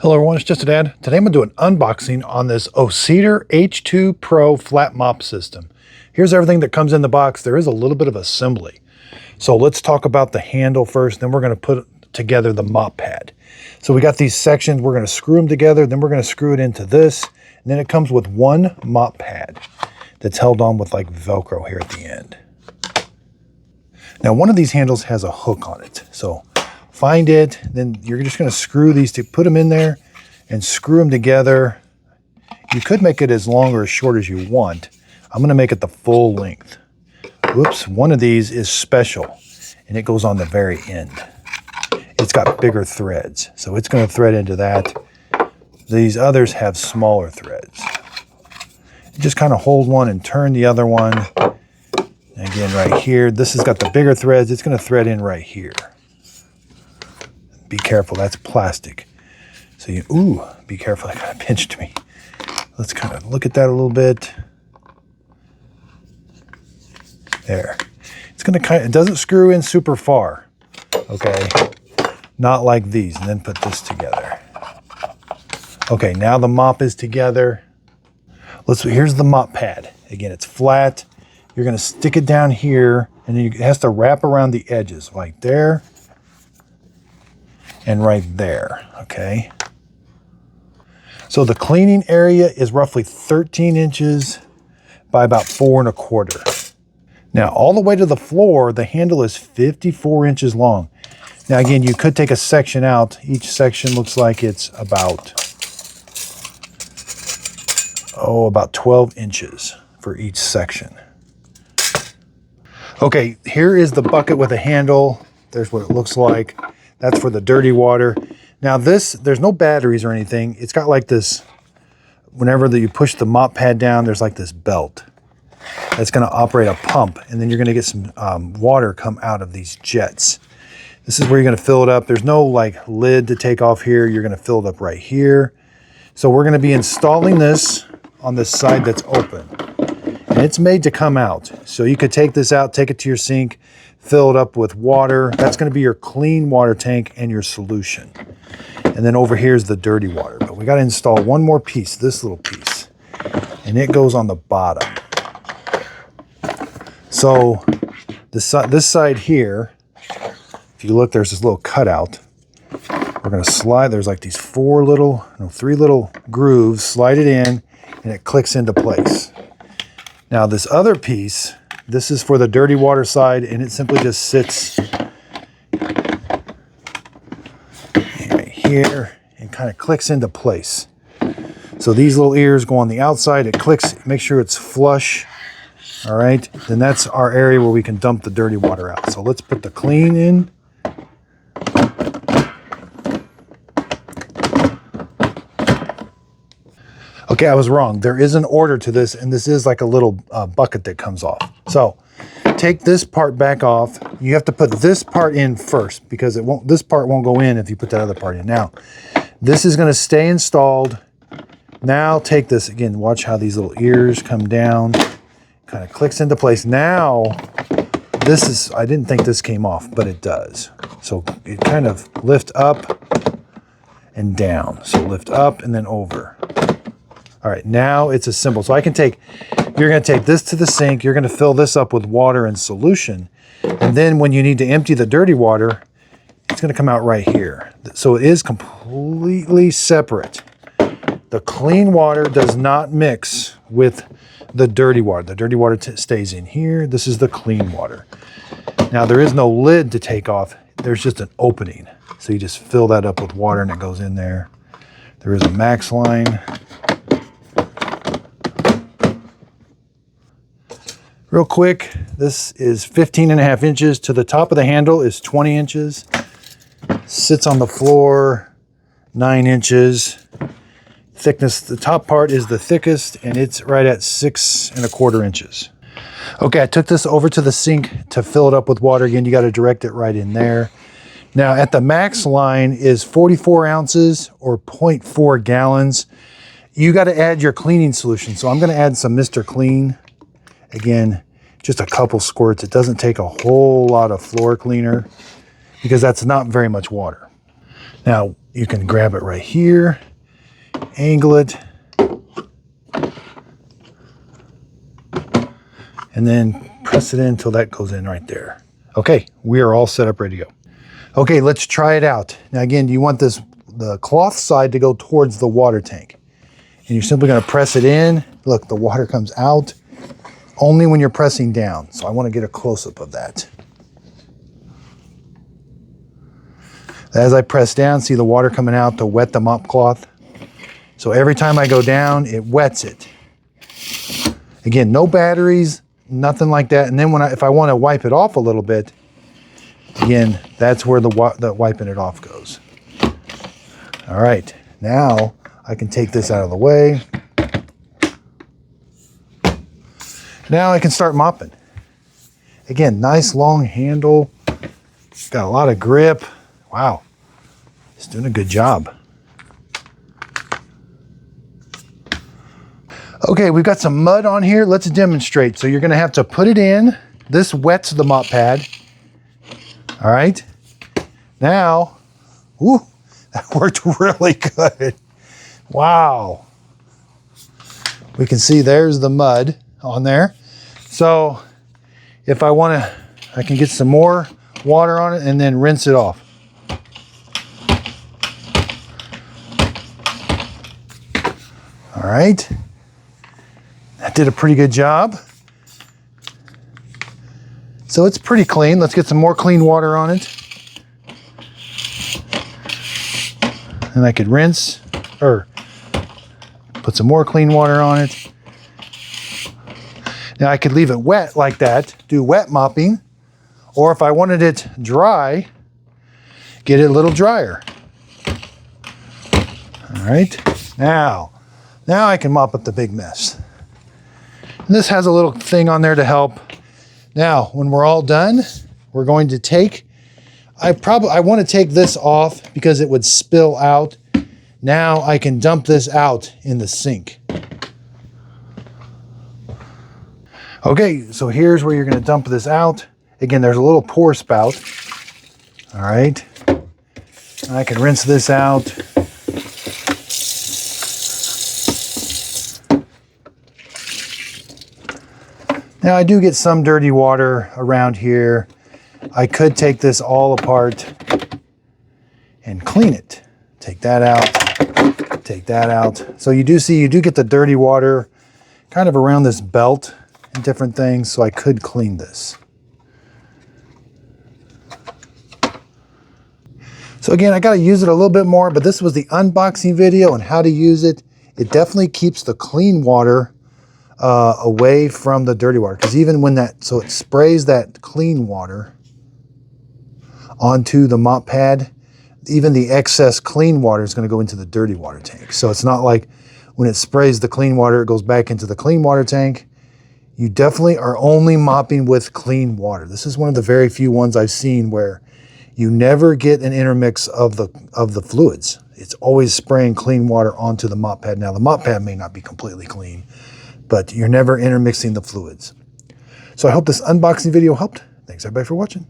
Hello everyone, it's just a dad. Today I'm going to do an unboxing on this O-Cedar H2prO flat mop system. Here's everything that comes in the box. There is a little bit of assembly. So let's talk about the handle first, then we're going to put together the mop pad. So we got these sections, we're going to screw them together, then we're going to screw it into this, and then it comes with one mop pad that's held on with like Velcro here at the end. Now one of these handles has a hook on it, so find it, then you're just going to screw these to put them in there and screw them together. You could make it as long or as short as you want. I'm going to make it the full length. Whoops, one of these is special and it goes on the very end. It's got bigger threads, so it's going to thread into that. These others have smaller threads. You just kind of hold one and turn the other one. Again, right here, this has got the bigger threads. It's going to thread in right here. Be careful, that's plastic. So be careful, that kind of pinched me. Let's kind of look at that a little bit. There. It's going to it doesn't screw in super far, okay? Not like these, and then put this together. Okay, now the mop is together. Here's the mop pad. Again, it's flat. You're going to stick it down here, and then it has to wrap around the edges, like there. And right there, okay? So the cleaning area is roughly 13 inches by about 4 1/4. Now, all the way to the floor, the handle is 54 inches long. Now, again, you could take a section out. Each section looks like it's about 12 inches for each section. Okay, here is the bucket with a handle. There's what it looks like. That's for the dirty water. Now there's no batteries or anything. It's got like this, whenever you push the mop pad down, there's like this belt that's going to operate a pump, and then you're going to get some water come out of these jets. This is where you're going to fill it up. There's no like lid to take off here. You're going to fill it up right here. So we're going to be installing this on this side that's open, and it's made to come out. So you could take this out, take it to your sink, fill it up with water. That's going to be your clean water tank and your solution. And then over here is the dirty water. But we got to install one more piece, this little piece. And it goes on the bottom. So this side here, if you look, there's this little cutout. We're going to slide, there's like these 3 little grooves, slide it in, and it clicks into place. Now this other piece, this is for the dirty water side, and it simply just sits right here and kind of clicks into place. So these little ears go on the outside, it clicks, make sure it's flush. All right, then that's our area where we can dump the dirty water out. So let's put the clean in. Okay, I was wrong. There is an order to this, and this is like a little bucket that comes off. So take this part back off. You have to put this part in first because this part won't go in if you put that other part in. Now, this is going to stay installed. Now take this, again, watch how these little ears come down, kind of clicks into place. Now, I didn't think this came off, but it does. So it kind of lift up and down. So lift up and then over. All right, now it's assembled. So you're going to take this to the sink, you're going to fill this up with water and solution, and then when you need to empty the dirty water, it's going to come out right here. So it is completely separate. The clean water does not mix with the dirty water. The dirty water stays in here. This is the clean water. Now there is no lid to take off. There's just an opening. So you just fill that up with water and it goes in there. There is a max line. Real quick, this is 15.5 inches. To the top of the handle is 20 inches. Sits on the floor, 9 inches. Thickness, the top part is the thickest, and it's right at 6 1/4 inches. Okay, I took this over to the sink to fill it up with water. Again, you got to direct it right in there. Now, at the max line is 44 ounces or 0.4 gallons. You got to add your cleaning solution. So I'm going to add some Mr. Clean. Again, just a couple squirts. It doesn't take a whole lot of floor cleaner because that's not very much water. Now you can grab it right here, angle it, and then press it in until that goes in right there. Okay, we are all set up, ready to go. Okay, let's try it out. Now again, you want the cloth side to go towards the water tank. And you're simply gonna press it in. Look, the water comes out only when you're pressing down. So I wanna get a close-up of that. As I press down, see the water coming out to wet the mop cloth. So every time I go down, it wets it. Again, no batteries, nothing like that. And then if I wanna wipe it off a little bit, again, that's where the wiping it off goes. All right, now I can take this out of the way. Now I can start mopping. Again, nice long handle. Got a lot of grip. Wow, it's doing a good job. Okay, we've got some mud on here. Let's demonstrate. So you're gonna have to put it in. This wets the mop pad. All right, now, whoo, that worked really good. Wow. We can see there's the mud on there. So if I wanna, I can get some more water on it and then rinse it off. All right, that did a pretty good job. So it's pretty clean. Let's get some more clean water on it. And I could rinse or put some more clean water on it. Now I could leave it wet like that, do wet mopping, or if I wanted it dry, get it a little drier. All right, now I can mop up the big mess. And this has a little thing on there to help. Now, when we're all done, we're going to take, I want to take this off because it would spill out. Now I can dump this out in the sink. Okay, so here's where you're going to dump this out. Again, there's a little pour spout. All right, I can rinse this out. Now I do get some dirty water around here. I could take this all apart and clean it. Take that out, take that out. So you do see, you do get the dirty water kind of around this belt and different things, so I could clean this. So again, I gotta use it a little bit more, but this was the unboxing video on how to use it. It definitely keeps the clean water away from the dirty water, because even when so it sprays that clean water onto the mop pad, even the excess clean water is going to go into the dirty water tank. So it's not like when it sprays the clean water, it goes back into the clean water tank. You definitely are only mopping with clean water. This is one of the very few ones I've seen where you never get an intermix of the fluids. It's always spraying clean water onto the mop pad. Now the mop pad may not be completely clean, but you're never intermixing the fluids. So I hope this unboxing video helped. Thanks everybody for watching.